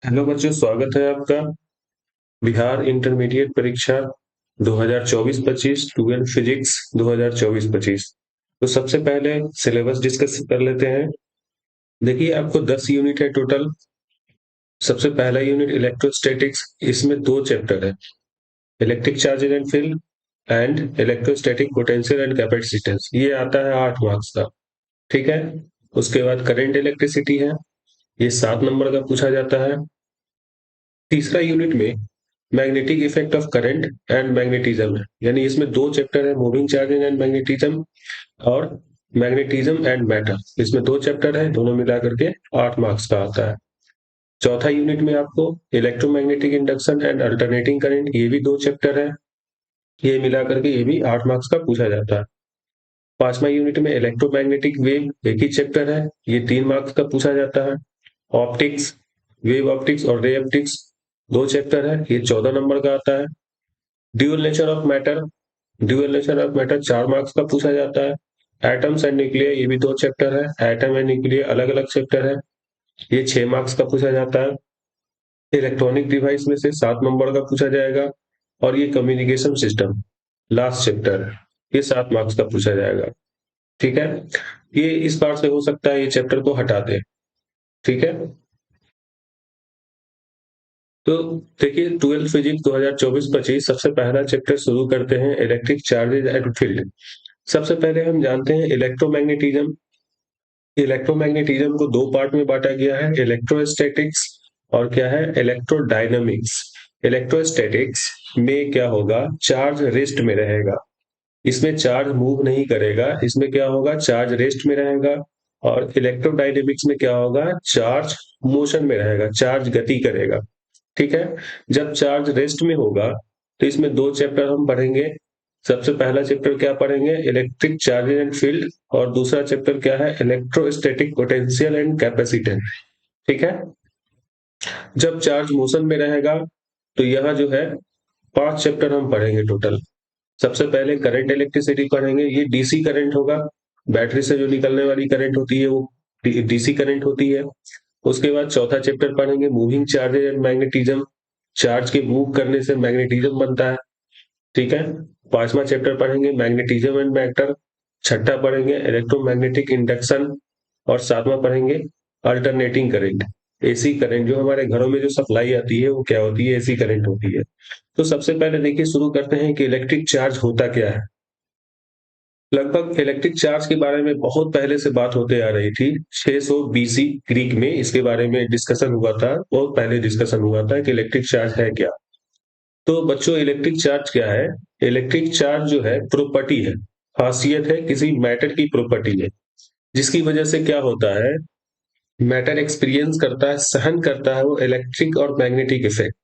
Hello बच्चों, स्वागत है आपका बिहार इंटरमीडिएट परीक्षा 2024-25 ट्वेल्थ फिजिक्स 2024-25। तो सबसे पहले सिलेबस डिस्कस कर लेते हैं। देखिए, आपको 10 यूनिट है टोटल। सबसे पहला यूनिट इलेक्ट्रोस्टैटिक्स, इसमें दो चैप्टर है, electric charges and field and electrostatic potential and capacitance. ये आता है 8 मार्क्स का। ठीक है। उसके बाद करंट इलेक्ट्रिसिटी है, ये 7 नंबर का पूछा जाता है। तीसरा यूनिट में magnetic effect of current and magnetism है, यानी इसमें दो चैप्टर है, मूविंग चार्जेज एंड मैग्नेटिज्म और मैग्नेटिज्म एंड मैटर। इसमें दो चैप्टर है, दोनों मिला करके 8 मार्क्स का आता है। चौथा यूनिट में आपको electromagnetic induction and alternating current, ये भी दो चैप्टर है, ये मिला करके ये भी 8 मार्क्स का पूछा जाता है। पांचवा यूनिट में इलेक्ट्रोमैग्नेटिक वेव, एक ही चैप्टर है, ये 3 मार्क्स का पूछा जाता है। ऑप्टिक्स, वेव ऑप्टिक्स और रे ऑप्टिक्स, दो चैप्टर है, ये 14 नंबर का आता है। Dual nature of matter, dual nature of matter 4 marks का पूछा जाता है। एटम्स एंड न्यूक्लियर, ये भी दो चैप्टर है, एटम एंड न्यूक्लियर अलग अलग चैप्टर है, ये 6 मार्क्स का पूछा जाता है। इलेक्ट्रॉनिक डिवाइस में से 7 नंबर का पूछा जाएगा, और ये कम्युनिकेशन सिस्टम लास्ट चैप्टर है, ये 7 मार्क्स का पूछा जाएगा। ठीक है। ये इस बार से हो सकता है ये चैप्टर को हटा दे। ठीक है। तो देखिए, ट्वेल्थ फिजिक्स 2024-25 सबसे पहला चैप्टर शुरू करते हैं, इलेक्ट्रिक चार्जेज एंड फील्ड। सबसे पहले हम जानते हैं इलेक्ट्रोमैग्नेटिज्म। इलेक्ट्रोमैग्नेटिज्म को दो पार्ट में बांटा गया है, इलेक्ट्रोस्टैटिक्स और क्या है, इलेक्ट्रोडायनामिक्स। इलेक्ट्रोस्टैटिक्स में क्या होगा, चार्ज रेस्ट में रहेगा, इसमें चार्ज मूव नहीं करेगा, इसमें क्या होगा, चार्ज रेस्ट में रहेगा। और इलेक्ट्रोडायनेमिक्स में क्या होगा, चार्ज मोशन में रहेगा, चार्ज गति करेगा। ठीक है। जब चार्ज रेस्ट में होगा तो इसमें दो चैप्टर हम पढ़ेंगे। सबसे पहला चैप्टर क्या पढ़ेंगे, इलेक्ट्रिक चार्जेज एंड फील्ड, और दूसरा चैप्टर क्या है, इलेक्ट्रोस्टैटिक पोटेंशियल एंड कैपेसिटेंस। ठीक है। जब चार्ज मोशन में रहेगा तो यहाँ जो है 5 चैप्टर हम पढ़ेंगे टोटल। सबसे पहले करंट इलेक्ट्रिसिटी पढ़ेंगे, ये डीसी करंट होगा, बैटरी से जो निकलने वाली करंट होती है वो डीसी करंट होती है। उसके बाद चौथा चैप्टर पढ़ेंगे moving charges and magnetism, charge के मूव करने से मैग्नेटिज्म बनता है। ठीक है। पांचवा चैप्टर पढ़ेंगे मैग्नेटिज्म एंड मैटर। छठा पढ़ेंगे इलेक्ट्रोमैग्नेटिक इंडक्शन। और सातवां पढ़ेंगे अल्टरनेटिंग करंट, एसी करंट। जो हमारे घरों में जो सप्लाई आती है वो क्या होती है, एसी करंट होती है। तो सबसे पहले देखिए, शुरू करते हैं कि इलेक्ट्रिक चार्ज होता क्या है। लगभग इलेक्ट्रिक चार्ज के बारे में बहुत पहले से बात होते आ रही थी, 600 बीसी ग्रीक में इसके बारे में डिस्कशन हुआ था, बहुत पहले डिस्कशन हुआ था कि इलेक्ट्रिक चार्ज है क्या। तो बच्चों, इलेक्ट्रिक चार्ज क्या है, इलेक्ट्रिक चार्ज जो है प्रॉपर्टी है, खासियत है, किसी मैटर की प्रॉपर्टी है, जिसकी वजह से क्या होता है, मैटर एक्सपीरियंस करता है, सहन करता है वो इलेक्ट्रिक और मैग्नेटिक इफेक्ट।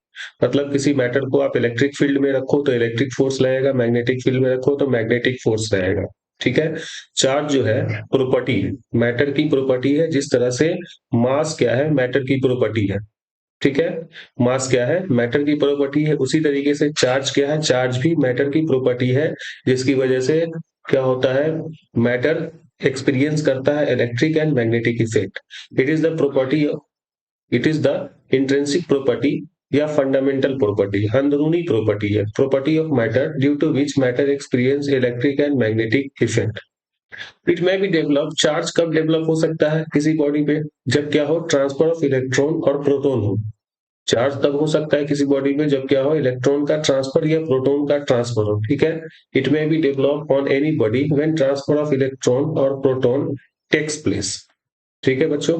मतलब किसी मैटर को आप इलेक्ट्रिक फील्ड में रखो तो इलेक्ट्रिक फोर्स लगेगा, मैग्नेटिक फील्ड में रखो तो मैग्नेटिक फोर्स रहेगा। ठीक है। चार्ज जो है प्रॉपर्टी है, मैटर की प्रॉपर्टी है, जिस तरह से मास क्या है, मैटर की प्रॉपर्टी है। ठीक है। मास क्या है, मैटर की प्रॉपर्टी है, उसी तरीके से चार्ज क्या है, चार्ज भी मैटर की प्रॉपर्टी है, जिसकी वजह से क्या होता है, मैटर एक्सपीरियंस करता है electric and magnetic effect. It is the property, it is the intrinsic property या फंडामेंटल प्रॉपर्टी, अंदरूनी प्रॉपर्टी है, property of matter due to which matter experience electric and magnetic effect. It में भी develop, charge कब develop हो सकता है किसी बॉडी पे, जब क्या हो, ट्रांसफर ऑफ इलेक्ट्रॉन और प्रोटॉन हो। चार्ज तब हो सकता है किसी बॉडी में जब क्या हो, इलेक्ट्रॉन का ट्रांसफर या प्रोटॉन का ट्रांसफर हो। ठीक है। It may be develop on any body when transfer of electron और प्रोटॉन टेक्स प्लेस। ठीक है बच्चों।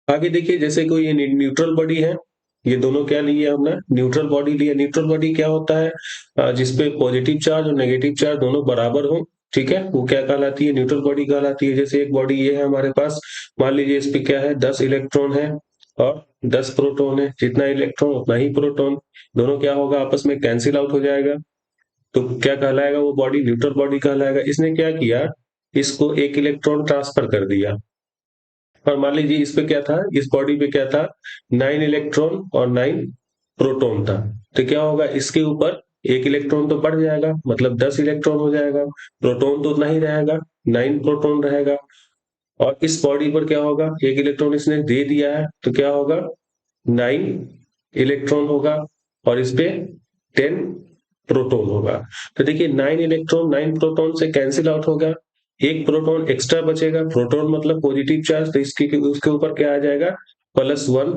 आगे देखिए, जैसे कोई ये न्यूट्रल बॉडी है, ये दोनों क्या लिए हमने, न्यूट्रल बॉडी लिया। न्यूट्रल बॉडी क्या होता है, जिसपे पॉजिटिव चार्ज और नेगेटिव चार्ज दोनों बराबर हो। ठीक है, वो क्या कहलाती है, न्यूट्रल बॉडी कहलाती है। जैसे एक बॉडी ये है हमारे पास, मान लीजिए इस पे क्या है, 10 इलेक्ट्रॉन है और 10 प्रोटॉन है, जितना इलेक्ट्रॉन उतना ही प्रोटॉन, दोनों क्या होगा, आपस में कैंसिल आउट हो जाएगा। तो क्या कहलाएगा वो बॉडी, न्यूट्रल बॉडी कहलाएगा। इसने क्या किया, इसको एक इलेक्ट्रॉन ट्रांसफर कर दिया। और मान लीजिए इस पे क्या था, इस बॉडी पे क्या था, 9 इलेक्ट्रॉन और 9 प्रोटॉन था। तो क्या होगा, इसके ऊपर एक इलेक्ट्रॉन तो बढ़ जाएगा, मतलब 10 इलेक्ट्रॉन हो जाएगा, प्रोटॉन तो उतना ही रहेगा, 9 प्रोटॉन रहेगा। और इस बॉडी पर क्या होगा, एक इलेक्ट्रॉन इसने दे दिया है, तो क्या होगा, 9 इलेक्ट्रॉन होगा और इस पे 10 प्रोटॉन होगा। तो देखिए 9 इलेक्ट्रॉन 9 प्रोटॉन से कैंसिल आउट होगा, एक प्रोटॉन एक्स्ट्रा बचेगा, प्रोटॉन मतलब पॉजिटिव चार्ज, तो इसके उसके ऊपर क्या आ जाएगा, +1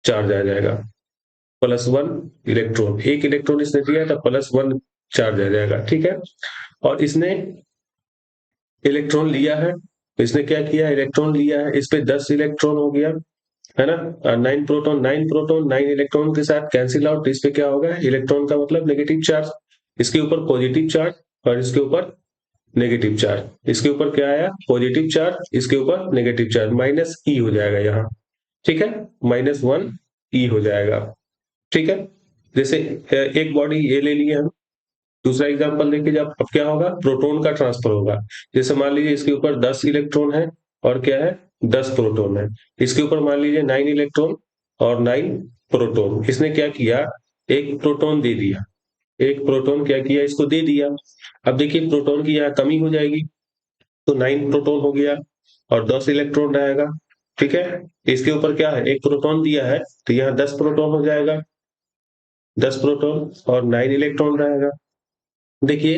चार्ज आ जाएगा, +1 इलेक्ट्रॉन, एक इलेक्ट्रॉन इसने दिया था, +1 चार्ज आ जाएगा, ठीक है। और इसने इलेक्ट्रॉन लिया है, तो इसने क्या किया, इलेक्ट्रॉन लिया है, इस पे 10 इलेक्ट्रॉन हो गया, है ना। 9 प्रोटॉन 9 इलेक्ट्रॉन के साथ कैंसिल आउट, इस पे क्या होगा, इलेक्ट्रॉन का मतलब नेगेटिव चार्ज, इसके ऊपर पॉजिटिव चार्ज और इसके ऊपर नेगेटिव चार्ज, इसके ऊपर क्या आया, पॉजिटिव चार्ज, इसके ऊपर नेगेटिव चार्ज, -E हो जाएगा यहाँ, ठीक है, -1 E हो जाएगा, ठीक है। जैसे एक बॉडी ये ले लिए हम, दूसरा एग्जांपल देखिए, जब अब क्या होगा, प्रोटॉन का ट्रांसफर होगा। जैसे मान लीजिए इसके ऊपर 10 इलेक्ट्रॉन है और क्या है, 10 प्रोटॉन है, इसके ऊपर मान लीजिए 9 इलेक्ट्रॉन और 9 प्रोटॉन, इसने क्या किया, एक प्रोटॉन दे दिया, एक प्रोटॉन क्या किया, इसको दे दिया। अब देखिए प्रोटॉन की यहाँ कमी हो जाएगी, तो 9 प्रोटॉन हो गया और 10 इलेक्ट्रॉन रहेगा, ठीक है। इसके ऊपर क्या है, एक प्रोटॉन दिया है, तो यहाँ 10 प्रोटॉन हो जाएगा, 10 प्रोटॉन और 9 इलेक्ट्रॉन रहेगा। देखिए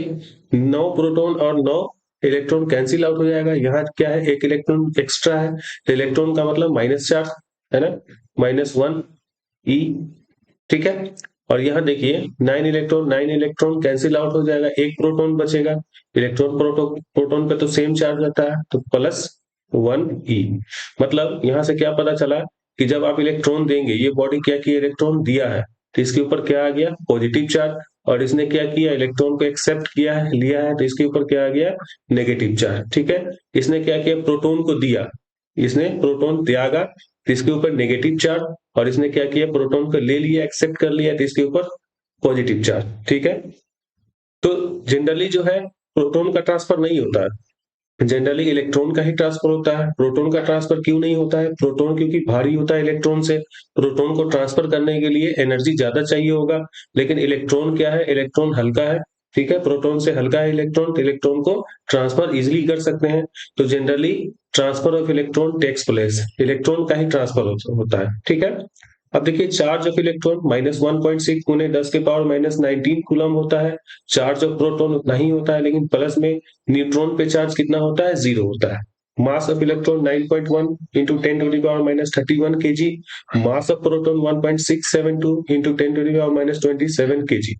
9 प्रोटॉन और 9 इलेक्ट्रॉन कैंसिल आउट हो जाएगा, यहाँ क्या है, एक इलेक्ट्रॉन एक्स्ट्रा है, तो इलेक्ट्रॉन का मतलब माइनस चार्ज, है ना, -1 E, ठीक है। और यहाँ देखिए 9 इलेक्ट्रॉन कैंसिल आउट हो जाएगा, एक प्रोटॉन बचेगा, इलेक्ट्रॉन प्रोटॉन प्रोटॉन पे तो सेम चार्ज रहता है, तो +1 E। मतलब यहाँ से क्या पता चला कि जब आप इलेक्ट्रॉन देंगे, ये बॉडी क्या की, इलेक्ट्रॉन दिया है, तो इसके ऊपर क्या आ गया, पॉजिटिव चार्ज, और इसने क्या किया, इलेक्ट्रॉन को एक्सेप्ट किया है, लिया है, तो इसके ऊपर क्या आ गया, नेगेटिव चार्ज, ठीक है। इसने क्या किया, प्रोटॉन को दिया, इसने प्रोटॉन त्यागा, तो इसके ऊपर नेगेटिव चार्ज, और इसने क्या किया, प्रोटॉन को ले लिया, एक्सेप्ट कर लिया, तो इसके ऊपर पॉजिटिव चार्ज, ठीक है। तो जनरली जो है प्रोटॉन का ट्रांसफर नहीं होता है, जनरली इलेक्ट्रॉन का ही ट्रांसफर होता है। प्रोटॉन का ट्रांसफर क्यों नहीं होता है, प्रोटॉन क्योंकि भारी होता है इलेक्ट्रॉन से, प्रोटॉन को ट्रांसफर करने के लिए एनर्जी ज्यादा चाहिए होगा, लेकिन इलेक्ट्रॉन क्या है, इलेक्ट्रॉन हल्का है, ठीक है, प्रोटॉन से हल्का है इलेक्ट्रॉन, तो इलेक्ट्रॉन को ट्रांसफर इजिली कर सकते हैं। तो generally transfer of electron takes place, electron का ही ट्रांसफर होता है, ठीक है। अब देखिए चार्ज ऑफ इलेक्ट्रॉन -1.6 गुने 10⁻19 कूलम होता है, चार्ज ऑफ प्रोटॉन उतना ही होता है, लेकिन प्लस में न्यूट्रॉन पे चार्ज कितना होता है, 0 होता है। Mass of electron 9.1 into 10⁻31 kg, mass of proton 1.672 into 10⁻27 kg,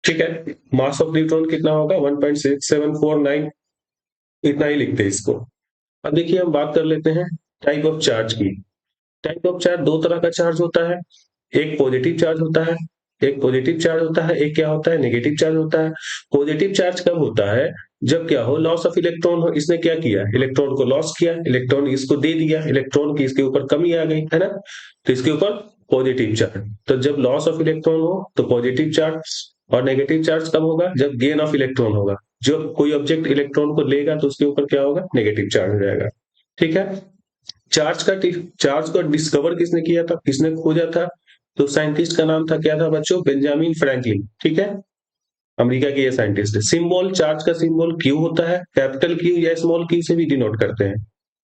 ठीक है। मास ऑफ न्यूट्रॉन कितना होगा, 1.6749, इतना ही लिखते हैं इसको। अब देखिए हम बात कर लेते हैं टाइप ऑफ चार्ज की। टाइप ऑफ चार्ज दो तरह का चार्ज होता है, एक पॉजिटिव चार्ज होता है, एक पॉजिटिव चार्ज होता है, एक क्या होता है, नेगेटिव चार्ज होता है। पॉजिटिव चार्ज कब होता है, जब क्या हो, लॉस ऑफ इलेक्ट्रॉन हो, इसने क्या किया, इलेक्ट्रॉन को लॉस किया, इलेक्ट्रॉन इसको दे दिया, इलेक्ट्रॉन की इसके ऊपर कमी आ गई, है ना, तो इसके ऊपर पॉजिटिव चार्ज। तो जब लॉस ऑफ इलेक्ट्रॉन हो तो पॉजिटिव चार्ज, और नेगेटिव चार्ज कब होगा, जब गेन ऑफ इलेक्ट्रॉन होगा, जो कोई ऑब्जेक्ट इलेक्ट्रॉन को लेगा तो उसके ऊपर क्या होगा, नेगेटिव चार्ज हो जाएगा, ठीक है। चार्ज को डिस्कवर किसने किया था, किसने खोजा था, तो साइंटिस्ट का नाम था, क्या था बच्चों, बेंजामिन फ्रैंकलिन, ठीक है, अमेरिका के ये साइंटिस्ट है। सिंबल, चार्ज का सिंबल क्यू होता है, कैपिटल क्यू या स्मॉल क्यू से भी डिनोट करते हैं,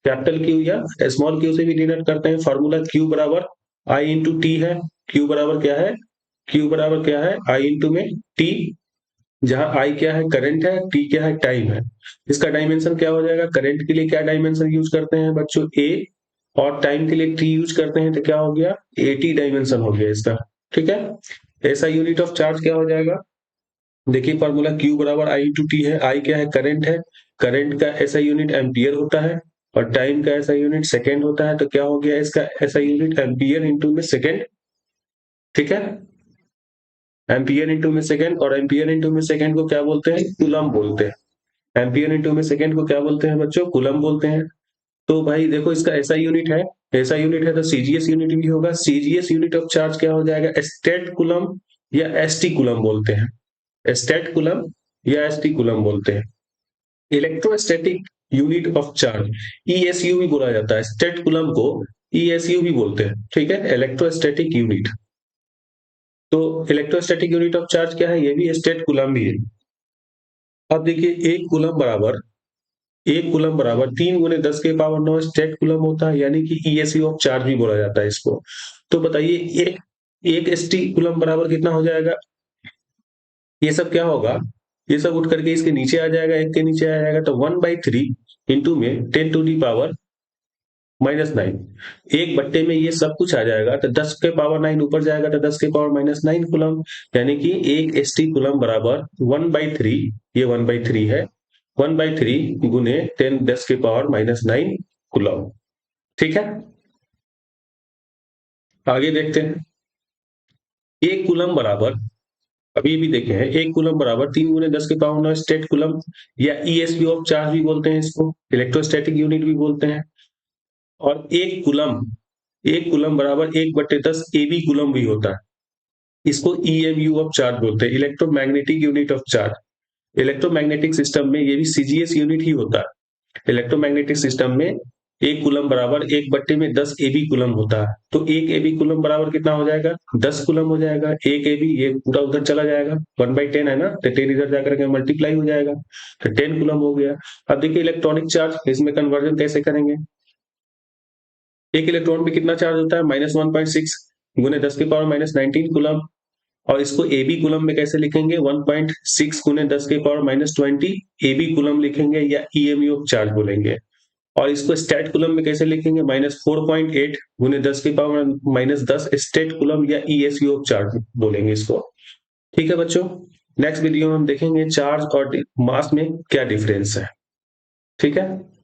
कैपिटल क्यू या स्मॉल क्यू से भी डिनोट करते हैं। फॉर्मूला क्यू बराबर I × T है, क्यू बराबर क्या है, क्यू बराबर क्या है, I में टी, जहां आई क्या है, करंट है, टी क्या है, टाइम है। इसका डायमेंशन क्या हो जाएगा, करंट के लिए क्या डायमेंशन यूज करते हैं बच्चों, ए, और टाइम के लिए टी यूज करते हैं, तो क्या हो गया, एटी डायमेंशन हो गया इसका, ठीक है। ऐसा यूनिट ऑफ चार्ज क्या हो जाएगा, देखिए फॉर्मूला क्यू बराबर I × T है, आई क्या है, करंट है, करंट का ऐसा यूनिट एम्पियर होता है, और टाइम का ऐसा यूनिट सेकेंड होता है, तो क्या हो गया इसका ऐसा यूनिट, एम्पियर इंटू में सेकेंड, ठीक है, एम्पियर इंटू में सेकेंड, और एम्पियर इंटू में सेकेंड को क्या बोलते हैं, कूलम बोलते हैं। एम्पियर इंटू में सेकेंड को क्या बोलते हैं बच्चों, कूलम बोलते हैं। तो भाई देखो इसका ऐसा यूनिट है, ऐसा यूनिट है तो सीजीएस यूनिट भी होगा, सीजीएस यूनिट ऑफ चार्ज क्या हो जाएगा, स्टेट कूलम या एसटी कूलम बोलते हैं, स्टेट कूलम या एसटी कूलम बोलते हैं। इलेक्ट्रोस्टैटिक यूनिट ऑफ चार्ज ईएसयू भी बोला जाता है, स्टेट कूलम को ईएसयू भी बोलते हैं, ठीक है, इलेक्ट्रोस्टैटिक यूनिट। तो इलेक्ट्रोस्टैटिक यूनिट ऑफ चार्ज क्या है, ये भी स्टेट कूलम भी है। अब देखिए एक कूलम बराबर एक कूलम बराबर 3 × 10⁻⁹ स्टेट कूलम होता है, यानी कि ईएसवी ऑफ चार्ज भी बोला जाता है इसको। तो बताइए एक एक एसटी कूलम बराबर कितना हो जाएगा? ये सब क्या होगा, ये सब उठ करके इसके नीचे आ जाएगा, एक के नीचे आ जाएगा, तो 1/3 इंटू में 10⁻⁻⁹ एक बट्टे में ये सब कुछ आ जाएगा, तो 10⁻⁹ ऊपर जाएगा तो 10⁻⁹ कूलम, यानी कि एक एसटी कूलम बराबर 1/3, ये 1/3 है, 1/3 गुने 10⁻⁹ कूलम। ठीक है, आगे देखते हैं। एक कूलम बराबर, अभी भी देखे हैं, एक कूलम बराबर 3 × 10⁻⁹ स्टेट कूलम, या ईएसवी ऑफ चार्ज भी बोलते हैं इसको, इलेक्ट्रोस्टैटिक यूनिट भी बोलते हैं। और एक कूलम बराबर 1/10 एबी कूलम भी होता है, इसको ईएमयू ऑफ चार्ज बोलते हैं, electromagnetic unit of charge. Electromagnetic system में ये भी सीजीएस यूनिट ही होता है। इलेक्ट्रोमैग्नेटिक सिस्टम में एक कूलम बराबर 1/10 एबी कूलम होता है, तो एक एबी कूलम बराबर कितना हो जाएगा? 10 कूलम हो जाएगा। एक एबी ये पूरा उधर चला जाएगा, 1/10 है ना, तो 10 इधर जाकर के मल्टीप्लाई हो जाएगा, तो 10 कूलम हो गया। अब देखिए इलेक्ट्रॉनिक चार्ज, इसमें कन्वर्जन कैसे करेंगे? एक इलेक्ट्रॉन पे कितना चार्ज होता है? -1.6 गुने 10⁻⁻19 कूलम। और इसको एबी कूलम में कैसे लिखेंगे? 1.6 गुने 10⁻⁻20 एबी कूलम लिखेंगे, या ईएमयू ऑफ चार्ज बोलेंगे। और इसको स्टेट कूलम में कैसे लिखेंगे? -4.8 गुने 10⁻⁻10 स्टेट कूलम, या ईएसयू ऑफ चार्ज बोलेंगे इसको। ठीक है बच्चों, नेक्स्ट वीडियो में हम देखेंगे चार्ज और मास में क्या डिफरेंस है। ठीक है।